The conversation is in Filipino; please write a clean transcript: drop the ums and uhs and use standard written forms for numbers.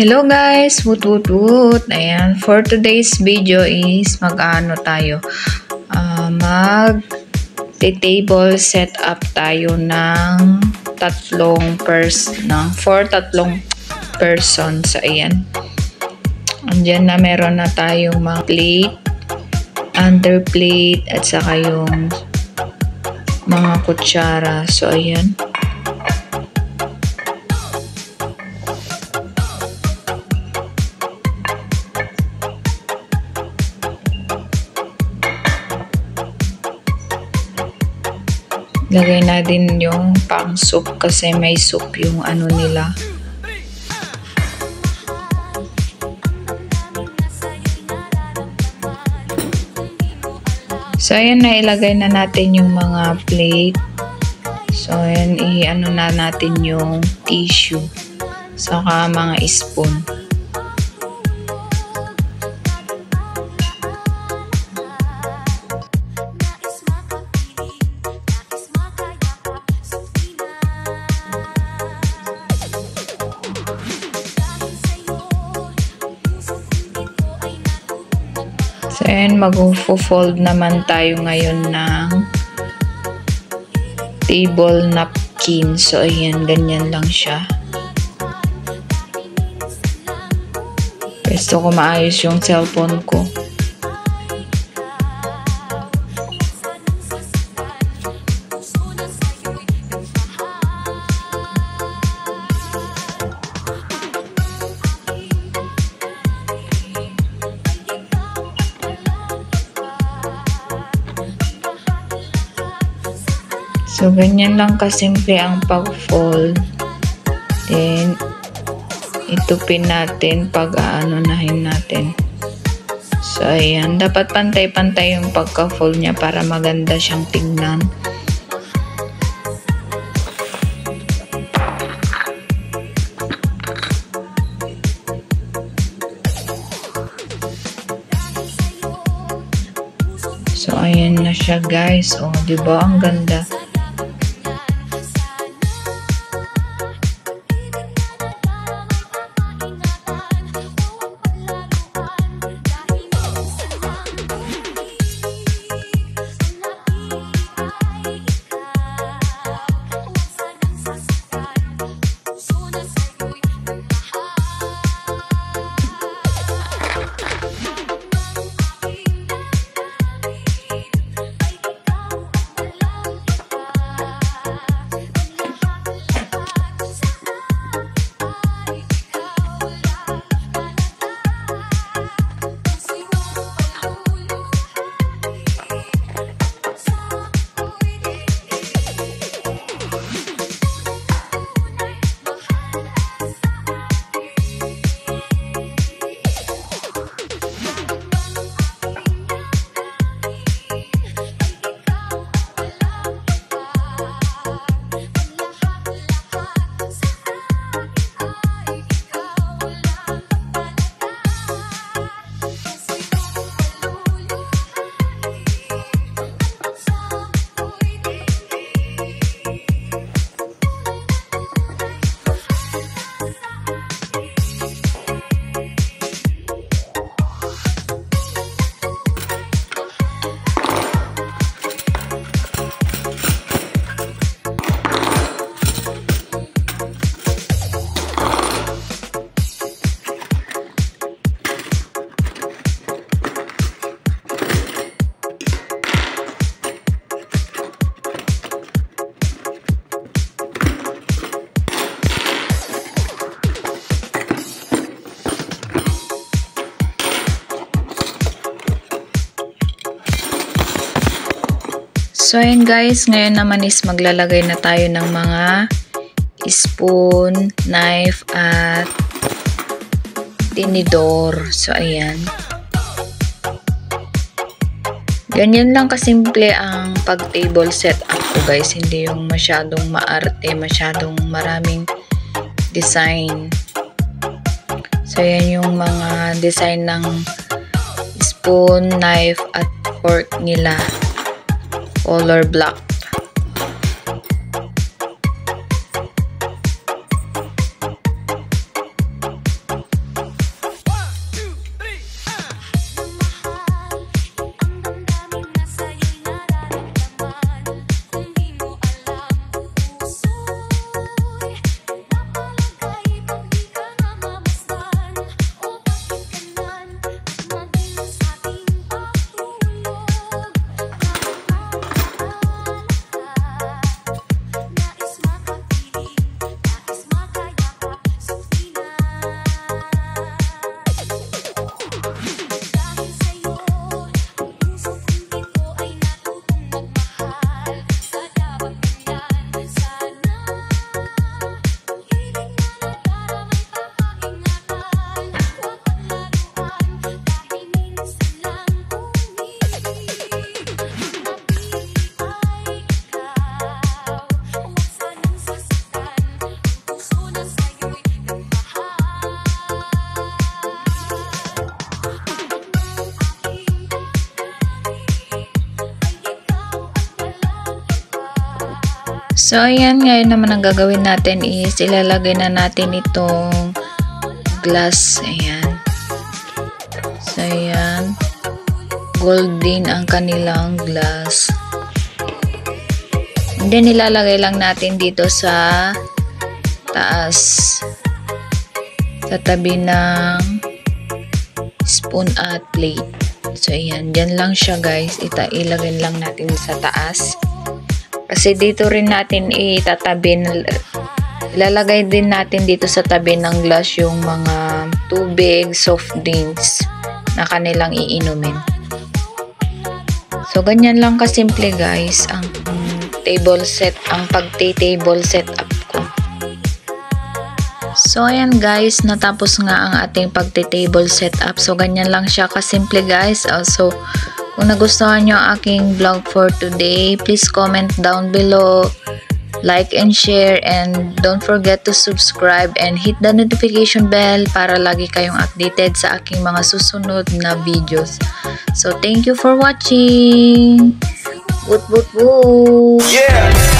Hello guys, woot woot woot. Ayan, for today's video is mag-ano tayo, mag-table setup tayo ng tatlong persons. Ayan. Andyan na meron na tayong mga plate, underplate, at saka yung mga kutsara. So ayan. Lagay natin yung pang soup kasi may soup yung ano nila. So ayan, na ilagay na natin yung mga plate. So ayan, i-ano na natin yung tissue. Saka mga spoon. So, ayan, mag-fold naman tayo ngayon ng table napkin. So, ayan, ganyan lang siya. Gusto ko maayos yung cellphone ko. So, ganyan lang kasimple ang pag-fold. Then, itupin natin pag aanunahin natin. So, ayan. Dapat pantay-pantay yung pagka-fold niya para maganda siyang tingnan. So, ayan na siya guys. O, diba? Ang ganda. So, ayan guys, ngayon naman is maglalagay na tayo ng mga spoon, knife, at tinidor. So, ayan. Ganyan lang kasimple ang pag-table setup ko guys. Hindi yung masyadong maarte, masyadong maraming design. So, ayan yung mga design ng spoon, knife, at fork nila. Color black. So, ayan, ngayon naman ang gagawin natin is ilalagay na natin itong glass. Ayan. So, ayan. Gold din ang kanilang glass. And then, ilalagay lang natin dito sa taas. Sa tabi ng spoon at plate. So, ayan. Diyan lang siya, guys. Ilagay lang natin sa taas. Kasi dito rin natin itatabi, ilalagay din natin dito sa tabi ng glass yung mga tubig, soft drinks na kanilang iinumin. So, ganyan lang kasimple guys ang pagte-table setup ko. So, ayan guys, natapos nga ang ating pagte-table setup. So, ganyan lang siya kasimple guys. Also, kung nagustuhan nyo ang aking vlog for today, please comment down below, like and share, and don't forget to subscribe and hit the notification bell para lagi kayong updated sa aking mga susunod na videos. So, thank you for watching! Woot woot woot! Yeah!